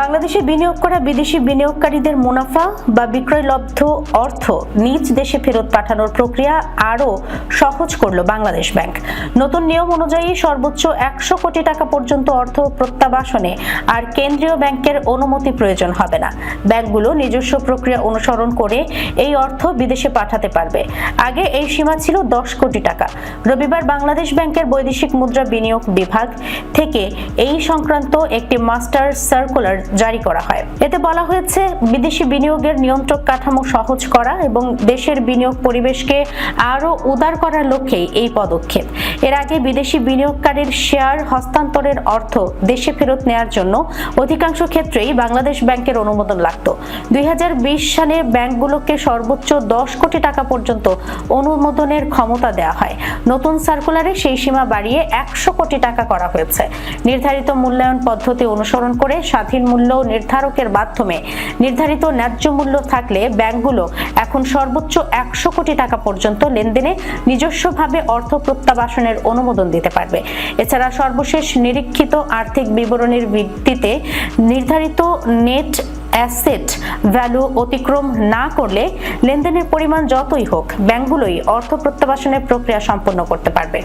বাংলাদেশে বিনিয়োগ করা বিদেশি বিনিয়োগকারীদের মুনাফা বা বিক্রয়লব্ধ অর্থ নিজ দেশে ফেরত পাঠানোর প্রক্রিয়া আরও সহজ করল বাংলাদেশ ব্যাংক। নতুন নিয়ম অনুযায়ী সর্বোচ্চ 100 কোটি টাকা পর্যন্ত অর্থ প্রত্যাবাসনে আর কেন্দ্রীয় ব্যাংকের অনুমতি প্রয়োজন হবে না। ব্যাংকগুলো নিজস্ব প্রক্রিয়া অনুসরণ করে এই অর্থ বিদেশে পাঠাতে পারবে। আগে এই সীমা ছিল 10 কোটি টাকা। রবিবার বাংলাদেশ ব্যাংকের বৈদেশিক মুদ্রা বিনিয়োগ বিভাগ থেকে এই সংক্রান্ত একটি মাস্টার সার্কুলার জারি করা হয়। এতে বলা হয়েছে, বিদেশি বিনিয়োগের নিয়ন্ত্রক কাঠামো সহজ করা এবং দেশের বিনিয়োগ পরিবেশকে আরও উদার করার লক্ষ্যেই এই পদক্ষেপ। এর আগে বিদেশি বিনিয়োগকারীর শেয়ার হস্তান্তরের অর্থ দেশে ফেরত নেওয়ার জন্য অধিকাংশ ক্ষেত্রেই বাংলাদেশ ব্যাংকের অনুমোদন লাগত। 2020 সালে ব্যাংকগুলোকে সর্বোচ্চ 10 কোটি টাকা পর্যন্ত অনুমোদনের ক্ষমতা দেওয়া হয়। নতুন সার্কুলারে সেই সীমা বাড়িয়ে 100 কোটি টাকা করা হয়েছে। নির্ধারিত মূল্যায়ন পদ্ধতি অনুসরণ করে স্বাধীন মূল্য নির্ধারকের মাধ্যমে নির্ধারিত ন্যায্য মূল্য থাকলে ব্যাংকগুলো এখন সর্বোচ্চ 100 কোটি টাকা পর্যন্ত লেনদেনে নিজস্বভাবে অর্থ প্রত্যাবাসনের অনুমোদন দিতে পারবে। এছাড়া সর্বশেষ নিরীক্ষিত আর্থিক বিবরণীর ভিত্তিতে নির্ধারিত নেট অ্যাসেট ভ্যালু অতিক্রম না করলে লেনদেনের পরিমাণ যতই হোক, ব্যাংকগুলোই অর্থ প্রত্যাবাসনের প্রক্রিয়া সম্পন্ন করতে পারবে।